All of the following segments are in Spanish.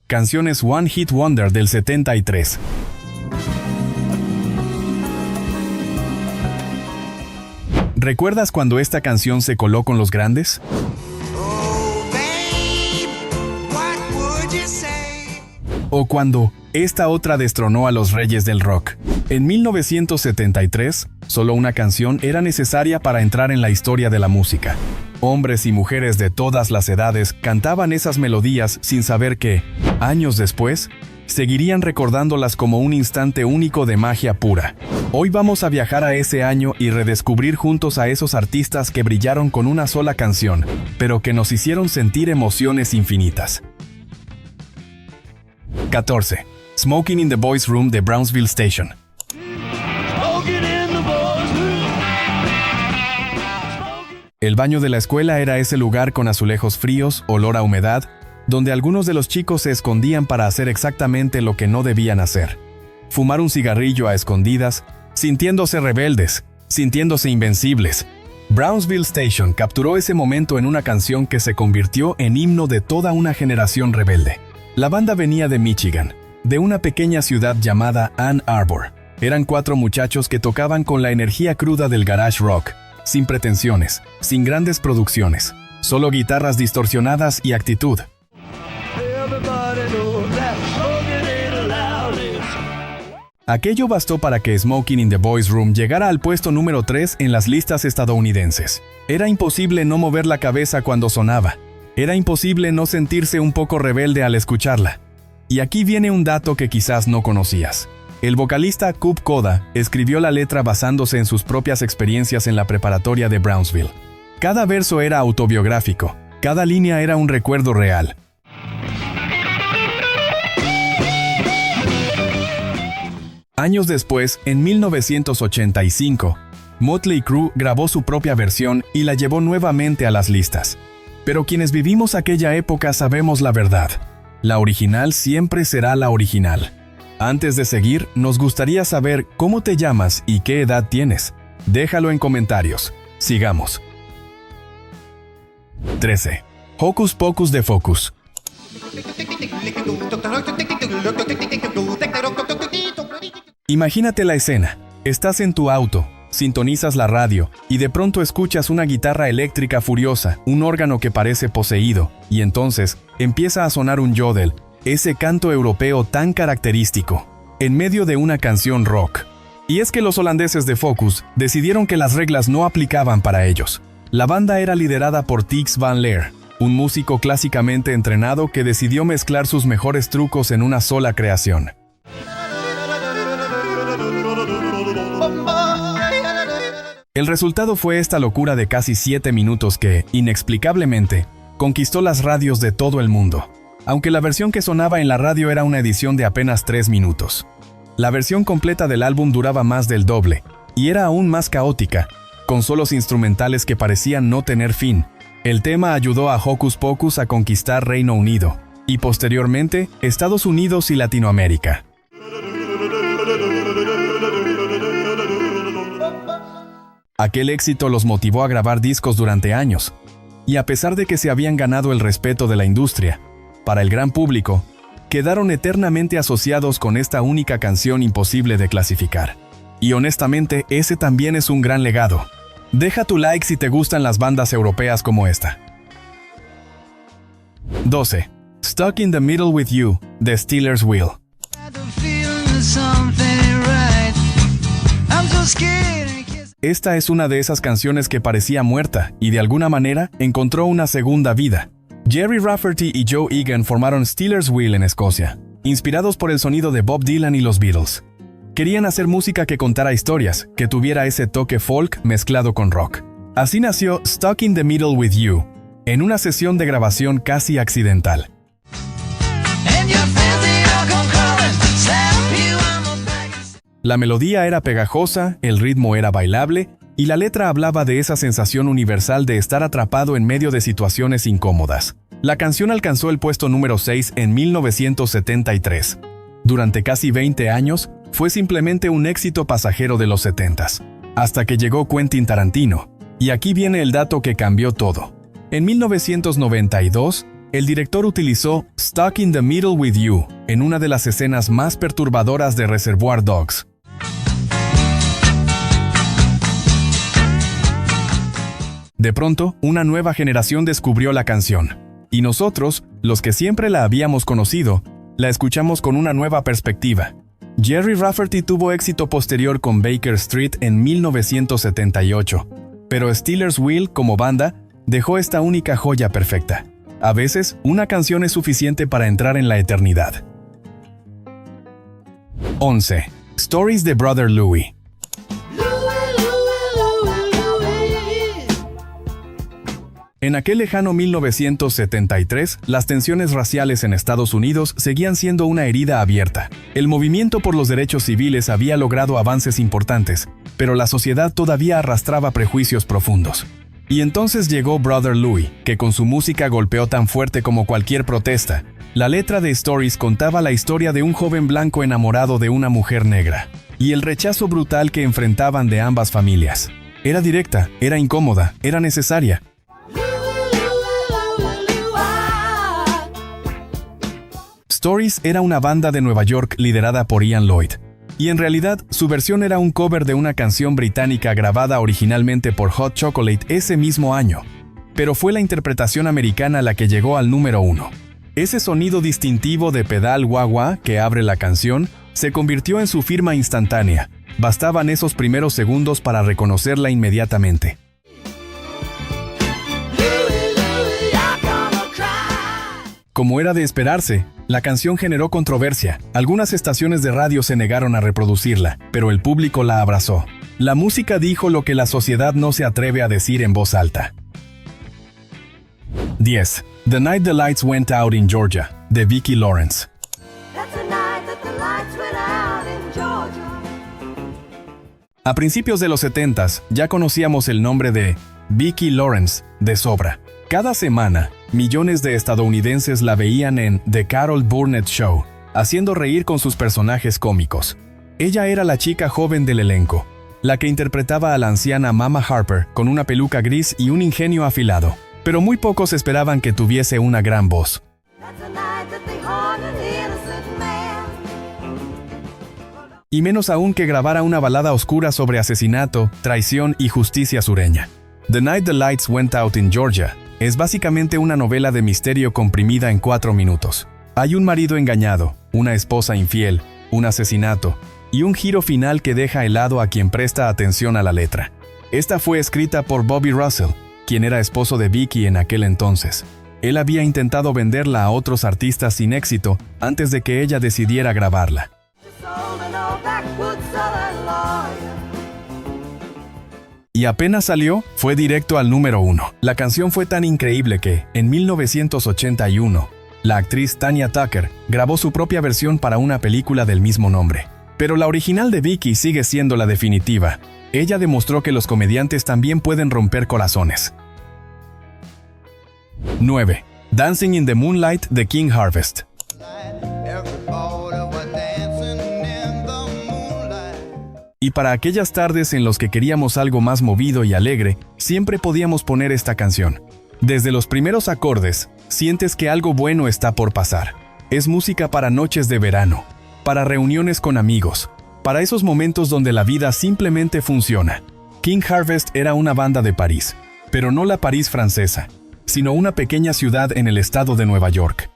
Canciones One Hit Wonder del 73. ¿Recuerdas cuando esta canción se coló con los grandes? ¿O cuando esta otra destronó a los reyes del rock? En 1973, solo una canción era necesaria para entrar en la historia de la música. Hombres y mujeres de todas las edades cantaban esas melodías sin saber que, años después, seguirían recordándolas como un instante único de magia pura. Hoy vamos a viajar a ese año y redescubrir juntos a esos artistas que brillaron con una sola canción, pero que nos hicieron sentir emociones infinitas. 14. Smoking in the Boys' Room de Brownsville Station. El baño de la escuela era ese lugar con azulejos fríos, olor a humedad, donde algunos de los chicos se escondían para hacer exactamente lo que no debían hacer. Fumar un cigarrillo a escondidas, sintiéndose rebeldes, sintiéndose invencibles. Brownsville Station capturó ese momento en una canción que se convirtió en himno de toda una generación rebelde. La banda venía de Michigan, de una pequeña ciudad llamada Ann Arbor. Eran 4 muchachos que tocaban con la energía cruda del garage rock, sin pretensiones, sin grandes producciones, solo guitarras distorsionadas y actitud. Aquello bastó para que Smoking in the Boys' Room llegara al puesto número 3 en las listas estadounidenses. Era imposible no mover la cabeza cuando sonaba. Era imposible no sentirse un poco rebelde al escucharla. Y aquí viene un dato que quizás no conocías. El vocalista Cub Koda escribió la letra basándose en sus propias experiencias en la preparatoria de Brownsville. Cada verso era autobiográfico, cada línea era un recuerdo real. Años después, en 1985, Motley Crue grabó su propia versión y la llevó nuevamente a las listas. Pero quienes vivimos aquella época sabemos la verdad. La original siempre será la original. Antes de seguir, nos gustaría saber cómo te llamas y qué edad tienes. Déjalo en comentarios. Sigamos. 13. Hocus Pocus de Focus. Imagínate la escena. Estás en tu auto, sintonizas la radio y de pronto escuchas una guitarra eléctrica furiosa, un órgano que parece poseído, y entonces empieza a sonar un yodel, ese canto europeo tan característico, en medio de una canción rock. Y es que los holandeses de Focus decidieron que las reglas no aplicaban para ellos. La banda era liderada por Tix Van Leer, un músico clásicamente entrenado que decidió mezclar sus mejores trucos en una sola creación. El resultado fue esta locura de casi 7 minutos que, inexplicablemente, conquistó las radios de todo el mundo. Aunque la versión que sonaba en la radio era una edición de apenas 3 minutos. La versión completa del álbum duraba más del doble, y era aún más caótica, con solos instrumentales que parecían no tener fin. El tema ayudó a Hocus Pocus a conquistar Reino Unido, y posteriormente Estados Unidos y Latinoamérica. Aquel éxito los motivó a grabar discos durante años, y a pesar de que se habían ganado el respeto de la industria, para el gran público, quedaron eternamente asociados con esta única canción imposible de clasificar. Y honestamente, ese también es un gran legado. Deja tu like si te gustan las bandas europeas como esta. 12. Stuck in the Middle with You, de Stealers Wheel. Esta es una de esas canciones que parecía muerta y de alguna manera encontró una segunda vida. Gerry Rafferty y Joe Egan formaron Stealers Wheel en Escocia, inspirados por el sonido de Bob Dylan y los Beatles. Querían hacer música que contara historias, que tuviera ese toque folk mezclado con rock. Así nació Stuck in the Middle with You, en una sesión de grabación casi accidental. La melodía era pegajosa, el ritmo era bailable, y la letra hablaba de esa sensación universal de estar atrapado en medio de situaciones incómodas. La canción alcanzó el puesto número 6 en 1973. Durante casi 20 años, fue simplemente un éxito pasajero de los 70s, hasta que llegó Quentin Tarantino. Y aquí viene el dato que cambió todo. En 1992, El director utilizó Stuck in the Middle with You en una de las escenas más perturbadoras de Reservoir Dogs. De pronto, una nueva generación descubrió la canción, y nosotros, los que siempre la habíamos conocido, la escuchamos con una nueva perspectiva. Gerry Rafferty tuvo éxito posterior con Baker Street en 1978, pero Stealers Wheel, como banda, dejó esta única joya perfecta. A veces, una canción es suficiente para entrar en la eternidad. 11. Stories de Brother Louie. En aquel lejano 1973, las tensiones raciales en Estados Unidos seguían siendo una herida abierta. El movimiento por los derechos civiles había logrado avances importantes, pero la sociedad todavía arrastraba prejuicios profundos. Y entonces llegó Brother Louie, que con su música golpeó tan fuerte como cualquier protesta. La letra de Stories contaba la historia de un joven blanco enamorado de una mujer negra, y el rechazo brutal que enfrentaban de ambas familias. Era directa, era incómoda, era necesaria. Stories era una banda de Nueva York liderada por Ian Lloyd, y en realidad su versión era un cover de una canción británica grabada originalmente por Hot Chocolate ese mismo año, pero fue la interpretación americana la que llegó al número 1. Ese sonido distintivo de pedal wah-wah que abre la canción se convirtió en su firma instantánea. Bastaban esos primeros segundos para reconocerla inmediatamente. Como era de esperarse, la canción generó controversia. Algunas estaciones de radio se negaron a reproducirla, pero el público la abrazó. La música dijo lo que la sociedad no se atreve a decir en voz alta. 10. The Night the Lights Went Out in Georgia, de Vicki Lawrence. A principios de los 70s, ya conocíamos el nombre de Vicki Lawrence de sobra. Cada semana, millones de estadounidenses la veían en The Carol Burnett Show, haciendo reír con sus personajes cómicos. Ella era la chica joven del elenco, la que interpretaba a la anciana Mama Harper con una peluca gris y un ingenio afilado, pero muy pocos esperaban que tuviese una gran voz. Y menos aún que grabara una balada oscura sobre asesinato, traición y justicia sureña. The Night the Lights Went Out in Georgia es básicamente una novela de misterio comprimida en 4 minutos. Hay un marido engañado, una esposa infiel, un asesinato y un giro final que deja helado a quien presta atención a la letra. Esta fue escrita por Bobby Russell, quien era esposo de Vicki en aquel entonces. Él había intentado venderla a otros artistas sin éxito antes de que ella decidiera grabarla. Y apenas salió, fue directo al número 1. La canción fue tan increíble que, en 1981, la actriz Tanya Tucker grabó su propia versión para una película del mismo nombre. Pero la original de Vicki sigue siendo la definitiva. Ella demostró que los comediantes también pueden romper corazones. 9. Dancing in the Moonlight de King Harvest. Y para aquellas tardes en las que queríamos algo más movido y alegre, siempre podíamos poner esta canción. Desde los primeros acordes, sientes que algo bueno está por pasar. Es música para noches de verano, para reuniones con amigos, para esos momentos donde la vida simplemente funciona. King Harvest era una banda de París, pero no la París francesa, sino una pequeña ciudad en el estado de Nueva York.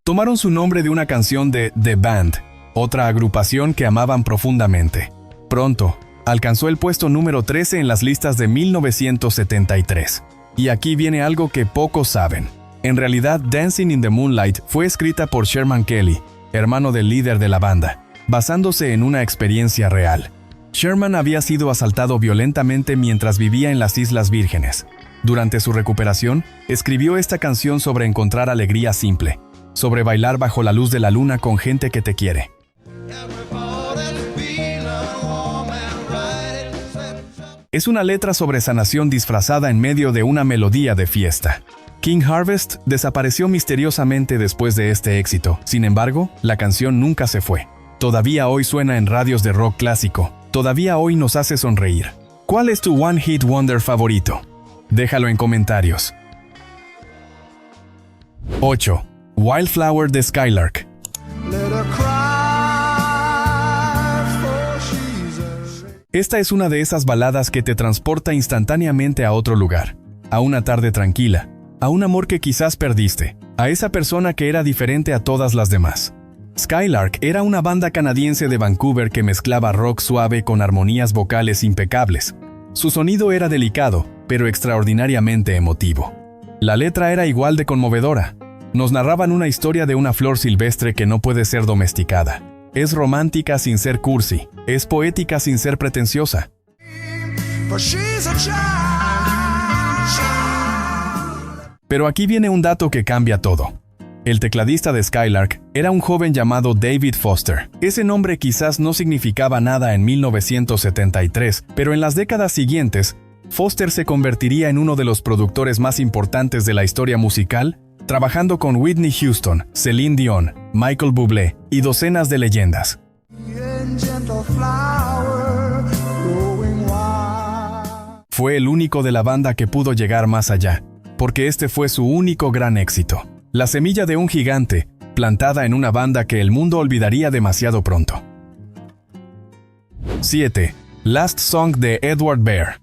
Tomaron su nombre de una canción de The Band, otra agrupación que amaban profundamente. Pronto, alcanzó el puesto número 13 en las listas de 1973. Y aquí viene algo que pocos saben. En realidad, Dancing in the Moonlight fue escrita por Sherman Kelly, hermano del líder de la banda, basándose en una experiencia real. Sherman había sido asaltado violentamente mientras vivía en las Islas Vírgenes. Durante su recuperación, escribió esta canción sobre encontrar alegría simple, sobre bailar bajo la luz de la luna con gente que te quiere. Es una letra sobre sanación disfrazada en medio de una melodía de fiesta. King Harvest desapareció misteriosamente después de este éxito. Sin embargo, la canción nunca se fue. Todavía hoy suena en radios de rock clásico. Todavía hoy nos hace sonreír. ¿Cuál es tu One Hit Wonder favorito? Déjalo en comentarios. 8. Wildflower de Skylark. Esta es una de esas baladas que te transporta instantáneamente a otro lugar, a una tarde tranquila, a un amor que quizás perdiste, a esa persona que era diferente a todas las demás. Skylark era una banda canadiense de Vancouver que mezclaba rock suave con armonías vocales impecables. Su sonido era delicado, pero extraordinariamente emotivo. La letra era igual de conmovedora. Nos narraban una historia de una flor silvestre que no puede ser domesticada. Es romántica sin ser cursi, es poética sin ser pretenciosa. Pero aquí viene un dato que cambia todo. El tecladista de Skylark era un joven llamado David Foster. Ese nombre quizás no significaba nada en 1973, pero en las décadas siguientes, Foster se convertiría en uno de los productores más importantes de la historia musical, trabajando con Whitney Houston, Celine Dion, Michael Bublé y docenas de leyendas. Fue el único de la banda que pudo llegar más allá, porque este fue su único gran éxito. La semilla de un gigante, plantada en una banda que el mundo olvidaría demasiado pronto. 7. Last Song de Edward Bear.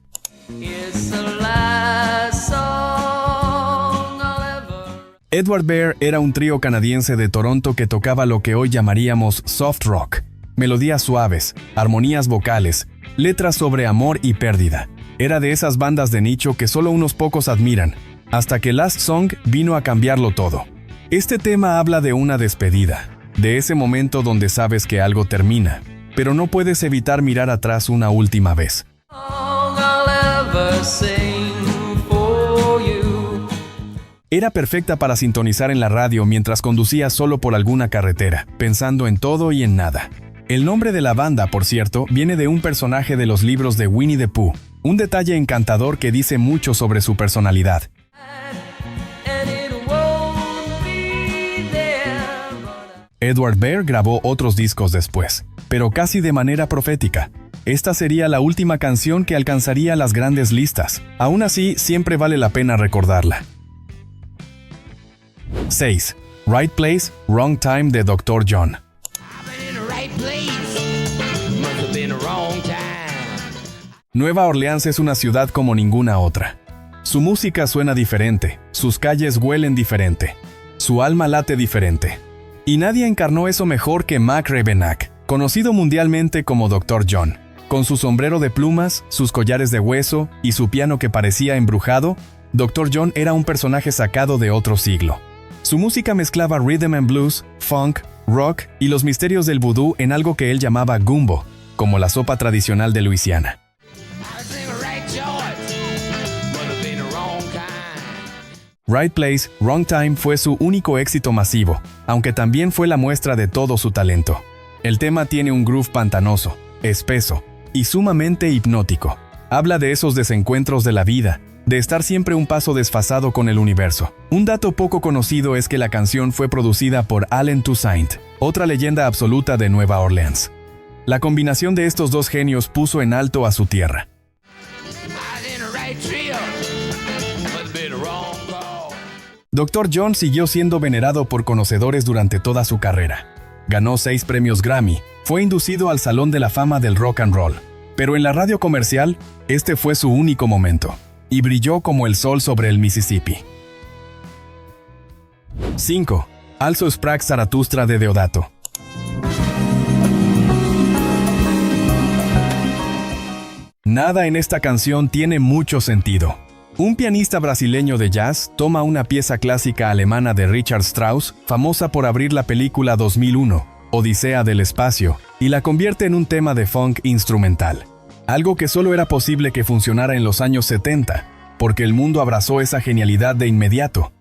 Edward Bear era un trío canadiense de Toronto que tocaba lo que hoy llamaríamos soft rock. Melodías suaves, armonías vocales, letras sobre amor y pérdida. Era de esas bandas de nicho que solo unos pocos admiran, hasta que Last Song vino a cambiarlo todo. Este tema habla de una despedida, de ese momento donde sabes que algo termina, pero no puedes evitar mirar atrás una última vez. Era perfecta para sintonizar en la radio mientras conducías solo por alguna carretera, pensando en todo y en nada. El nombre de la banda, por cierto, viene de un personaje de los libros de Winnie the Pooh, un detalle encantador que dice mucho sobre su personalidad. Edward Bear grabó otros discos después, pero casi de manera profética. Esta sería la última canción que alcanzaría las grandes listas. Aún así, siempre vale la pena recordarla. 6. Right Place, Wrong Time de Dr. John. Nueva Orleans es una ciudad como ninguna otra. Su música suena diferente, sus calles huelen diferente, su alma late diferente. Y nadie encarnó eso mejor que Mac Rebennack, conocido mundialmente como Dr. John. Con su sombrero de plumas, sus collares de hueso y su piano que parecía embrujado, Dr. John era un personaje sacado de otro siglo. Su música mezclaba rhythm and blues, funk, rock y los misterios del vudú en algo que él llamaba gumbo, como la sopa tradicional de Luisiana. Right Place, Wrong Time fue su único éxito masivo, aunque también fue la muestra de todo su talento. El tema tiene un groove pantanoso, espeso y sumamente hipnótico. Habla de esos desencuentros de la vida, de estar siempre un paso desfasado con el universo. Un dato poco conocido es que la canción fue producida por Allen Toussaint, otra leyenda absoluta de Nueva Orleans. La combinación de estos dos genios puso en alto a su tierra. Dr. John siguió siendo venerado por conocedores durante toda su carrera. Ganó 6 premios Grammy, fue inducido al Salón de la Fama del Rock and Roll, pero en la radio comercial, este fue su único momento, y brilló como el sol sobre el Mississippi. 5. Also sprach Zarathustra de Deodato. Nada en esta canción tiene mucho sentido. Un pianista brasileño de jazz toma una pieza clásica alemana de Richard Strauss, famosa por abrir la película 2001, Odisea del Espacio, y la convierte en un tema de funk instrumental. Algo que solo era posible que funcionara en los años 70, porque el mundo abrazó esa genialidad de inmediato.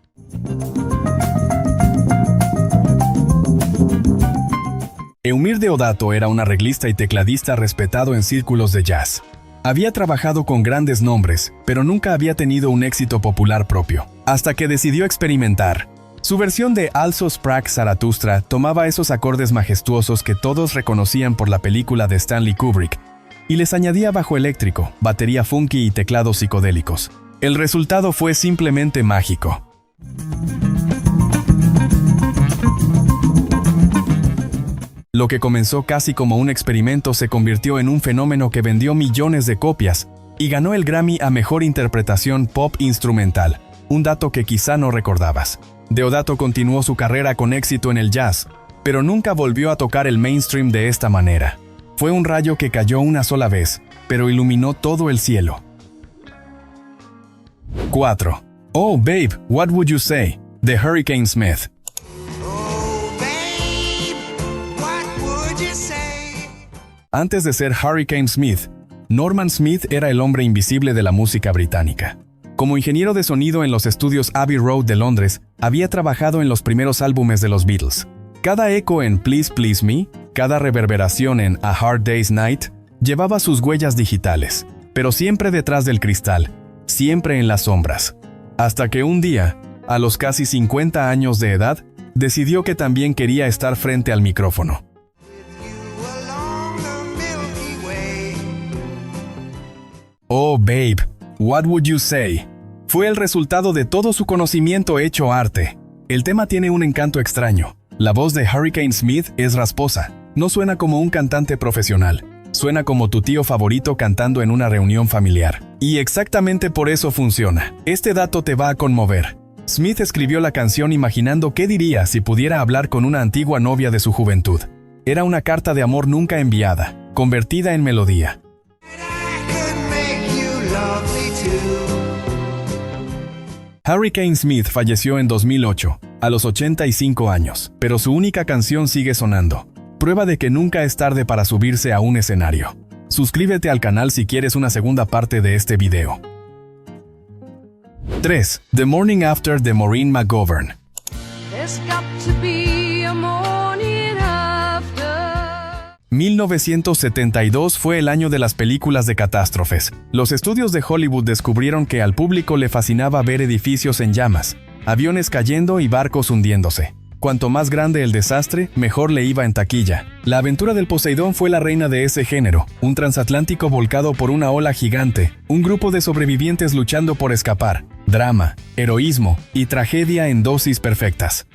Eumir Deodato era un arreglista y tecladista respetado en círculos de jazz. Había trabajado con grandes nombres, pero nunca había tenido un éxito popular propio, hasta que decidió experimentar. Su versión de Also sprach Zarathustra tomaba esos acordes majestuosos que todos reconocían por la película de Stanley Kubrick, y les añadía bajo eléctrico, batería funky y teclados psicodélicos. El resultado fue simplemente mágico. Lo que comenzó casi como un experimento se convirtió en un fenómeno que vendió millones de copias y ganó el Grammy a Mejor Interpretación Pop Instrumental, un dato que quizá no recordabas. Deodato continuó su carrera con éxito en el jazz, pero nunca volvió a tocar el mainstream de esta manera. Fue un rayo que cayó una sola vez, pero iluminó todo el cielo. 4. Oh Babe, What Would You Say? De Hurricane Smith. Antes de ser Hurricane Smith, Norman Smith era el hombre invisible de la música británica. Como ingeniero de sonido en los estudios Abbey Road de Londres, había trabajado en los primeros álbumes de los Beatles. Cada eco en Please Please Me, cada reverberación en A Hard Day's Night, llevaba sus huellas digitales, pero siempre detrás del cristal, siempre en las sombras. Hasta que un día, a los casi 50 años de edad, decidió que también quería estar frente al micrófono. Oh Babe, What Would You Say? Fue el resultado de todo su conocimiento hecho arte. El tema tiene un encanto extraño. La voz de Hurricane Smith es rasposa. No suena como un cantante profesional. Suena como tu tío favorito cantando en una reunión familiar. Y exactamente por eso funciona. Este dato te va a conmover. Smith escribió la canción imaginando qué diría si pudiera hablar con una antigua novia de su juventud. Era una carta de amor nunca enviada, convertida en melodía. Hurricane Smith falleció en 2008, a los 85 años, pero su única canción sigue sonando. Prueba de que nunca es tarde para subirse a un escenario. Suscríbete al canal si quieres una segunda parte de este video. 3. The Morning After de Maureen McGovern. 1972 fue el año de las películas de catástrofes. Los estudios de Hollywood descubrieron que al público le fascinaba ver edificios en llamas, aviones cayendo y barcos hundiéndose. Cuanto más grande el desastre, mejor le iba en taquilla. La aventura del Poseidón fue la reina de ese género, un transatlántico volcado por una ola gigante, un grupo de sobrevivientes luchando por escapar, drama, heroísmo y tragedia en dosis perfectas.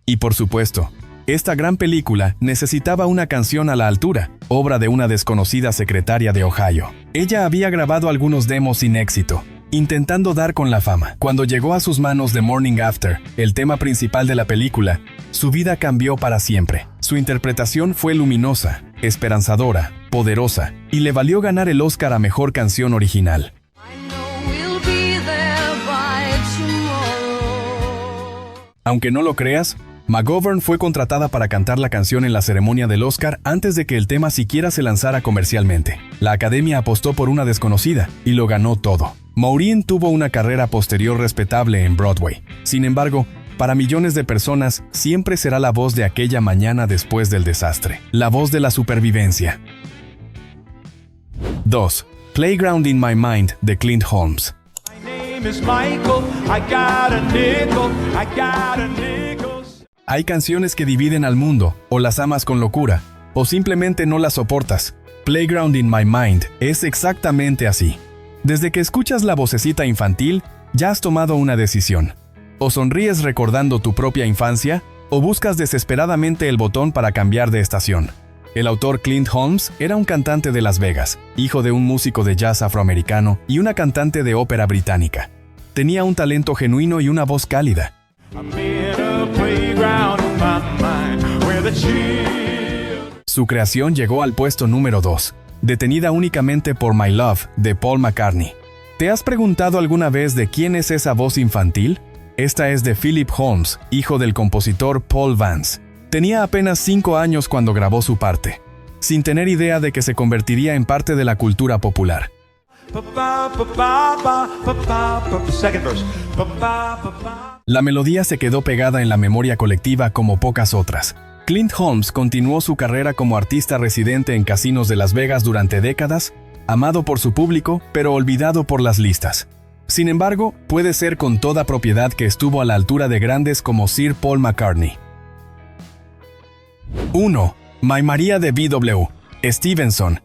Y por supuesto, esta gran película necesitaba una canción a la altura, obra de una desconocida secretaria de Ohio. Ella había grabado algunos demos sin éxito, intentando dar con la fama. Cuando llegó a sus manos The Morning After, el tema principal de la película, su vida cambió para siempre. Su interpretación fue luminosa, esperanzadora, poderosa, y le valió ganar el Oscar a Mejor Canción Original. Aunque no lo creas, McGovern fue contratada para cantar la canción en la ceremonia del Oscar antes de que el tema siquiera se lanzara comercialmente. La Academia apostó por una desconocida y lo ganó todo. Maureen tuvo una carrera posterior respetable en Broadway. Sin embargo, para millones de personas, siempre será la voz de aquella mañana después del desastre. La voz de la supervivencia. 2. Playground in My Mind de Clint Holmes. Hay canciones que dividen al mundo, o las amas con locura, o simplemente no las soportas. Playground in My Mind es exactamente así. Desde que escuchas la vocecita infantil, ya has tomado una decisión. O sonríes recordando tu propia infancia, o buscas desesperadamente el botón para cambiar de estación. El autor Clint Holmes era un cantante de Las Vegas, hijo de un músico de jazz afroamericano y una cantante de ópera británica. Tenía un talento genuino y una voz cálida. Su creación llegó al puesto número 2, detenida únicamente por My Love, de Paul McCartney. ¿Te has preguntado alguna vez de quién es esa voz infantil? Esta es de Philip Holmes, hijo del compositor Paul Vance. Tenía apenas 5 años cuando grabó su parte, sin tener idea de que se convertiría en parte de la cultura popular. La melodía se quedó pegada en la memoria colectiva como pocas otras. Clint Holmes continuó su carrera como artista residente en casinos de Las Vegas durante décadas, amado por su público, pero olvidado por las listas. Sin embargo, puede ser con toda propiedad que estuvo a la altura de grandes como Sir Paul McCartney. 1. My Maria de B.W. Stevenson.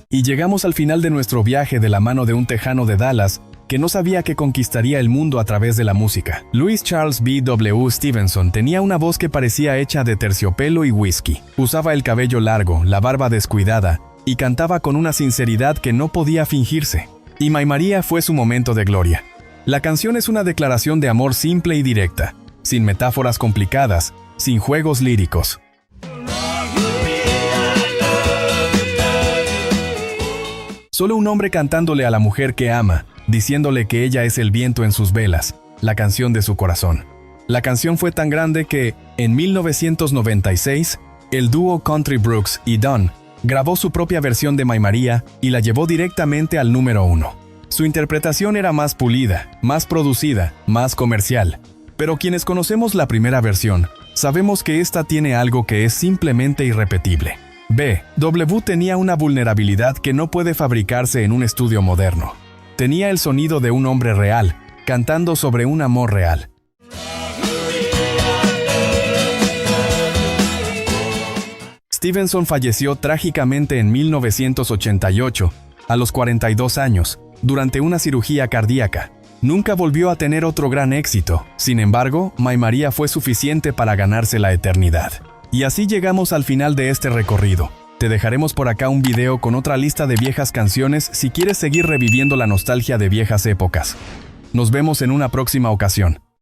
Y llegamos al final de nuestro viaje de la mano de un tejano de Dallas que no sabía que conquistaría el mundo a través de la música. Louis Charles B.W. Stevenson tenía una voz que parecía hecha de terciopelo y whisky. Usaba el cabello largo, la barba descuidada, y cantaba con una sinceridad que no podía fingirse. Y My Maria fue su momento de gloria. La canción es una declaración de amor simple y directa, sin metáforas complicadas, sin juegos líricos. Solo un hombre cantándole a la mujer que ama, diciéndole que ella es el viento en sus velas, la canción de su corazón. La canción fue tan grande que, en 1996, el dúo Country Brooks y Dunn grabó su propia versión de My Maria y la llevó directamente al número 1. Su interpretación era más pulida, más producida, más comercial. Pero quienes conocemos la primera versión, sabemos que esta tiene algo que es simplemente irrepetible. B.W. tenía una vulnerabilidad que no puede fabricarse en un estudio moderno. Tenía el sonido de un hombre real, cantando sobre un amor real. Stevenson falleció trágicamente en 1988, a los 42 años, durante una cirugía cardíaca. Nunca volvió a tener otro gran éxito. Sin embargo, My Maria fue suficiente para ganarse la eternidad. Y así llegamos al final de este recorrido. Te dejaremos por acá un video con otra lista de viejas canciones si quieres seguir reviviendo la nostalgia de viejas épocas. Nos vemos en una próxima ocasión.